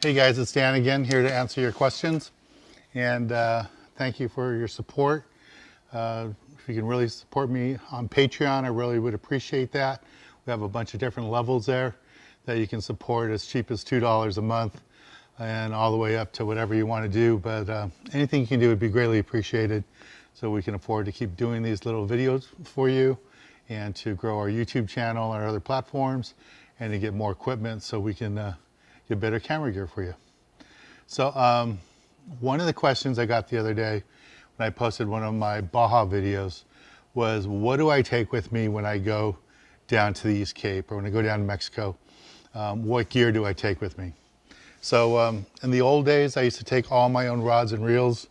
Hey guys, it's Dan again, here to answer your questions. And thank you for your support. If you can really support me on Patreon, I really would appreciate that. We have a bunch of different levels there that you can support, as cheap as $2 a month and all the way up to whatever you want to do. But anything you can do would be greatly appreciated, so we can afford to keep doing these little videos for you and to grow our YouTube channel and our other platforms and to get more equipment so we can get better camera gear for you. So one of the questions I got the other day when I posted one of my Baja videos was, what do I take with me when I go down to the East Cape or when I go down to Mexico? What gear do I take with me? So in the old days, I used to take all my own rods and reels,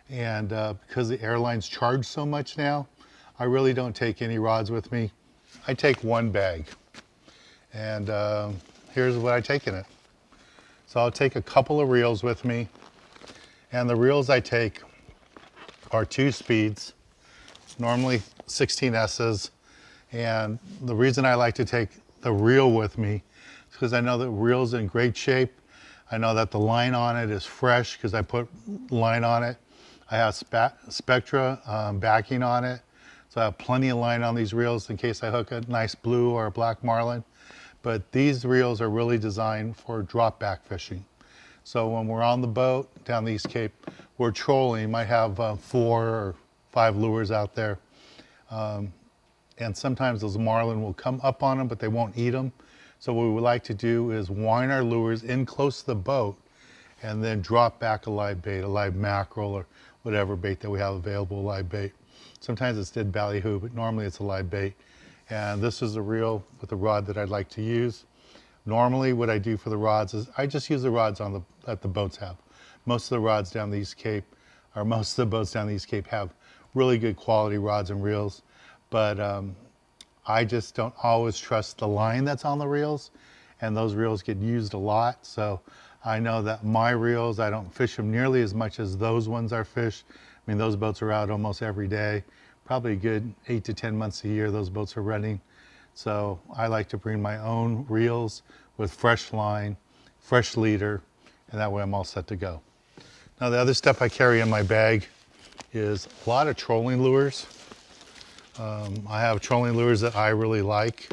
and because the airlines charge so much now, I really don't take any rods with me. I take one bag, and here's what I take in it. So I'll take a couple of reels with me, and the reels I take are 2 speeds, normally 16S's, and the reason I like to take the reel with me is because I know the reel's in great shape. I know that the line on it is fresh because I put line on it. I have Spectra backing on it, so I have plenty of line on these reels in case I hook a nice blue or a black marlin. But these reels are really designed for drop back fishing. So when we're on the boat down the East Cape, we're trolling, might have 4 or 5 lures out there. And sometimes those marlin will come up on them, but they won't eat them. So what we would like to do is wind our lures in close to the boat and then drop back a live bait, a live mackerel or whatever bait that we have available, live bait. Sometimes it's dead ballyhoo, but normally it's a live bait. And this is the reel with the rod that I'd like to use. Normally what I do for the rods is I just use the rods that the boats have. Most of the rods down the East Cape, or most of the boats down the East Cape, have really good quality rods and reels. But I just don't always trust the line that's on the reels, and those reels get used a lot. So I know that my reels, I don't fish them nearly as much as those ones are fished. I mean, those boats are out almost every day. Probably a good 8 to 10 months a year those boats are running. So I like to bring my own reels with fresh line, fresh leader, and that way I'm all set to go. Now the other stuff I carry in my bag is a lot of trolling lures. I have trolling lures that I really like,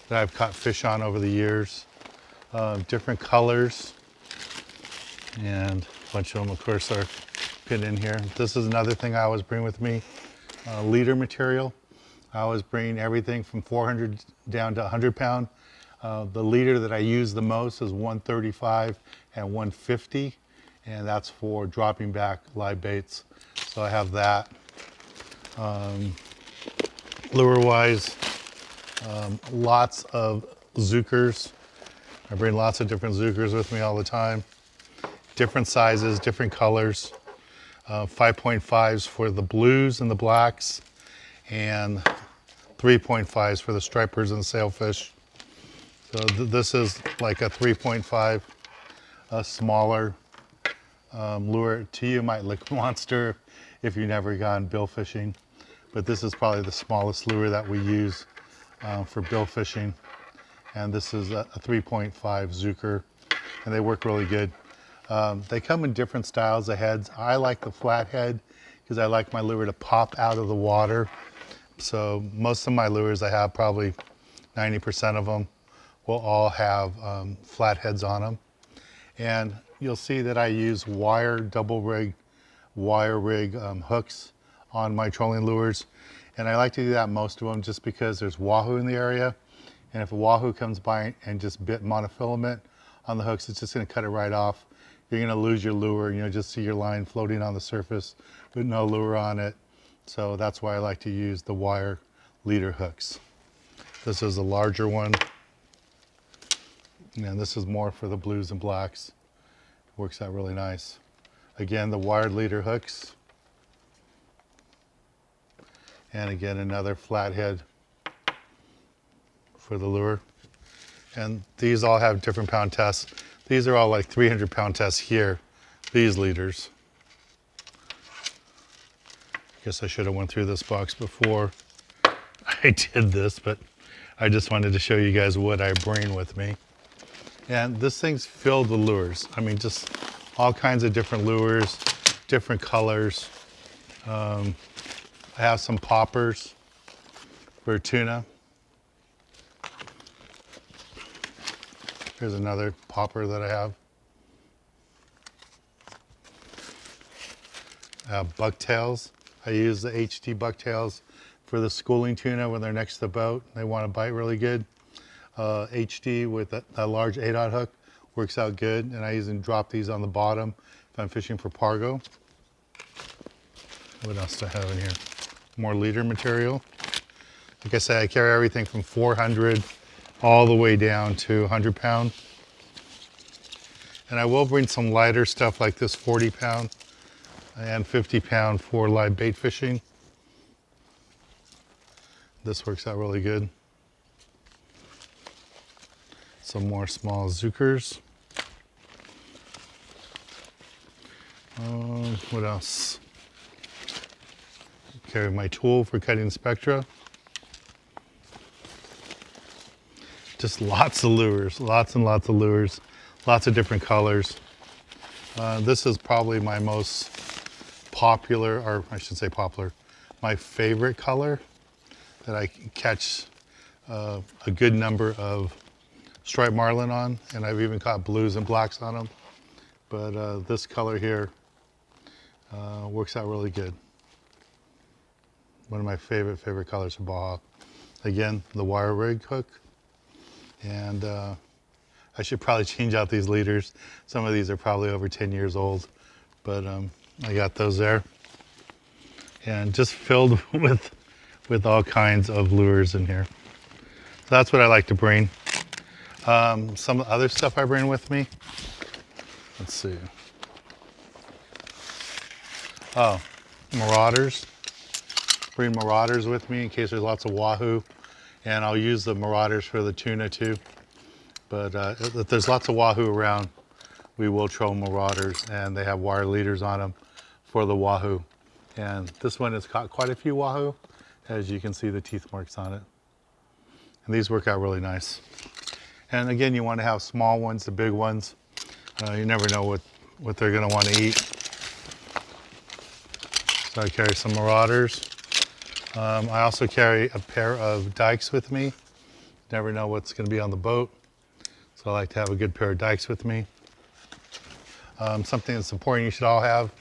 that I've caught fish on over the years. Different colors, and a bunch of them of course are pinned in here. This is another thing I always bring with me, leader material. I always bring everything from 400 down to 100 pound. The leader that I use the most is 135 and 150, and that's for dropping back live baits. So I have that. Lure wise, lots of Zukers. I bring lots of different Zukers with me all the time. Different sizes, different colors. 5.5s for the blues and the blacks, and 3.5s for the stripers and sailfish. So this is like a 3.5, a smaller lure. To you might look monster if you've never gone bill fishing, but this is probably the smallest lure that we use for bill fishing. And this is a 3.5 Zuker, and they work really good. They come in different styles of heads. I like the flat head because I like my lure to pop out of the water. So most of my lures I have, probably 90% of them, will all have flat heads on them. And you'll see that I use wire rig hooks on my trolling lures. And I like to do that most of them just because there's wahoo in the area. And if a wahoo comes by and just bit monofilament on the hooks, it's just gonna cut it right off. You're gonna lose your lure, and you'll just see your line floating on the surface with no lure on it. So that's why I like to use the wire leader hooks. This is a larger one, and this is more for the blues and blacks. Works out really nice. Again, the wired leader hooks. And again, another flathead for the lure. And these all have different pound tests. These are all like 300 pound tests here, these leaders. I guess I should have went through this box before I did this, but I just wanted to show you guys what I bring with me. And this thing's filled with lures. I mean, just all kinds of different lures, different colors. I have some poppers for tuna. Here's another popper that I have. Bucktails. I use the HD bucktails for the schooling tuna when they're next to the boat. They want to bite really good. HD with a large 8/0 hook works out good, and I usually drop these on the bottom if I'm fishing for pargo. What else do I have in here? More leader material. Like I said, I carry everything from 400 all the way down to 100 pound. And I will bring some lighter stuff like this 40 pound and 50 pound for live bait fishing. This works out really good. Some more small zookers. What else? Carry my tool for cutting spectra. Just lots of lures, lots and lots of lures, lots of different colors. This is probably my most popular, or I should say popular, my favorite color that I catch a good number of striped marlin on, and I've even caught blues and blacks on them. But this color here works out really good. One of my favorite colors of Baja. Again, the wire rig hook. And I should probably change out these leaders. Some of these are probably over 10 years old, but I got those there. And just filled with all kinds of lures in here. So that's what I like to bring. Some other stuff I bring with me. Let's see. Oh, marauders. Bring marauders with me in case there's lots of wahoo. And I'll use the marauders for the tuna too. But if there's lots of wahoo around, we will troll marauders, and they have wire leaders on them for the wahoo. And this one has caught quite a few wahoo, as you can see the teeth marks on it. And these work out really nice. And again, you want to have small ones, the big ones. You never know what they're going to want to eat. So I carry some marauders. I also carry a pair of dikes with me. Never know what's going to be on the boat. So I like to have a good pair of dikes with me. Something that's important you should all have,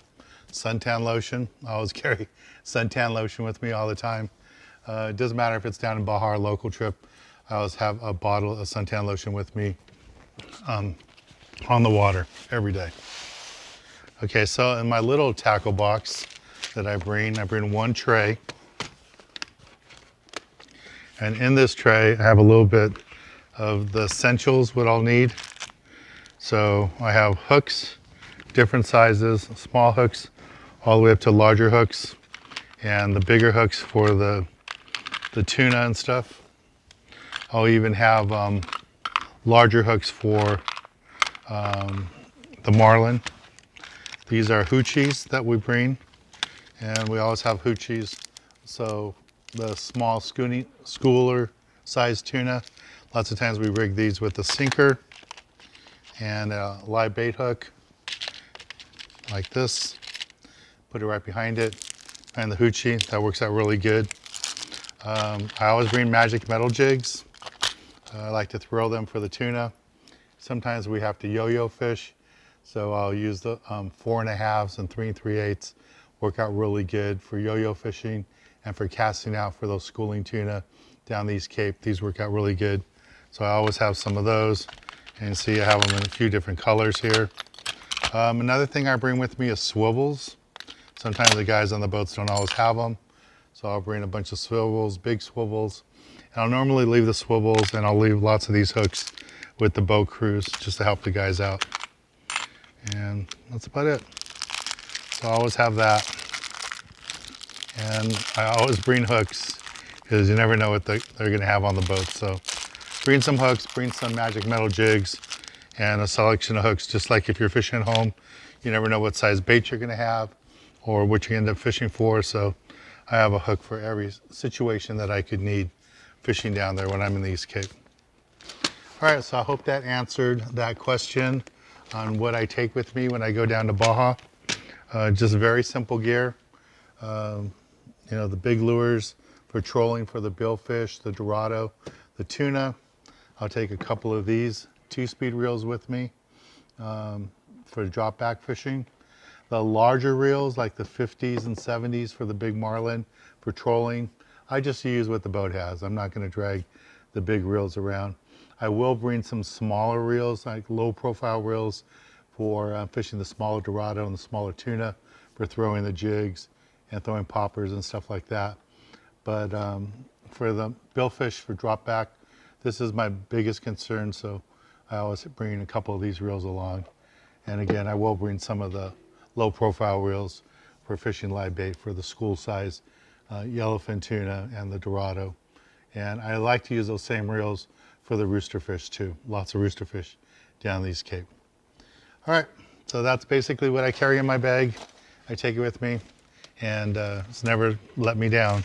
suntan lotion. I always carry suntan lotion with me all the time. It doesn't matter if it's down in Baja or local trip. I always have a bottle of suntan lotion with me on the water every day. Okay, so in my little tackle box that I bring one tray. And in this tray, I have a little bit of the essentials, what I'll need. So I have hooks, different sizes, small hooks, all the way up to larger hooks, and the bigger hooks for the tuna and stuff. I'll even have larger hooks for the marlin. These are hoochies that we bring, and we always have hoochies. So the small schooler sized tuna, lots of times we rig these with a sinker and a live bait hook like this. Put it right behind it, and the hoochie, that works out really good. I always bring magic metal jigs. I like to throw them for the tuna. Sometimes we have to yo-yo fish, so I'll use the 4 1/2s and 3 3/8. Work out really good for yo-yo fishing and for casting out for those schooling tuna down the East Cape. These work out really good. So I always have some of those. And see, I have them in a few different colors here. Another thing I bring with me is swivels. Sometimes the guys on the boats don't always have them. So I'll bring a bunch of swivels, big swivels. And I'll normally leave the swivels, and I'll leave lots of these hooks with the boat crews just to help the guys out. And that's about it. So I always have that. And I always bring hooks because you never know what they're going to have on the boat. So bring some hooks, bring some magic metal jigs, and a selection of hooks. Just like if you're fishing at home, you never know what size bait you're going to have or what you end up fishing for. So I have a hook for every situation that I could need fishing down there when I'm in the East Cape. All right, so I hope that answered that question on what I take with me when I go down to Baja. Just very simple gear. The big lures for trolling for the billfish, the dorado, the tuna. I'll take a couple of these 2-speed reels with me for drop back fishing. The larger reels, like the 50s and 70s for the big marlin for trolling, I just use what the boat has. I'm not going to drag the big reels around. I will bring some smaller reels, like low profile reels for fishing the smaller dorado and the smaller tuna, for throwing the jigs and throwing poppers and stuff like that. But for the billfish for drop back, this is my biggest concern, so I always bring a couple of these reels along. And again, I will bring some of the low profile reels for fishing live bait for the school size yellowfin tuna and the dorado. And I like to use those same reels for the roosterfish too. Lots of roosterfish down these Cape. All right, so that's basically what I carry in my bag. I take it with me, and it's never let me down.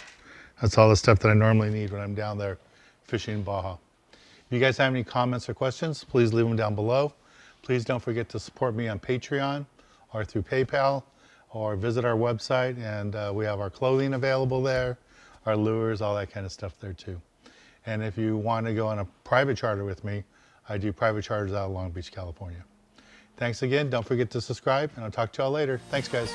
That's all the stuff that I normally need when I'm down there fishing in Baja. If you guys have any comments or questions, please leave them down below. Please don't forget to support me on Patreon or through PayPal, or visit our website, and we have our clothing available there, our lures, all that kind of stuff there too. And if you want to go on a private charter with me, I do private charters out of Long Beach, California. Thanks again. Don't forget to subscribe, and I'll talk to y'all later. Thanks, guys.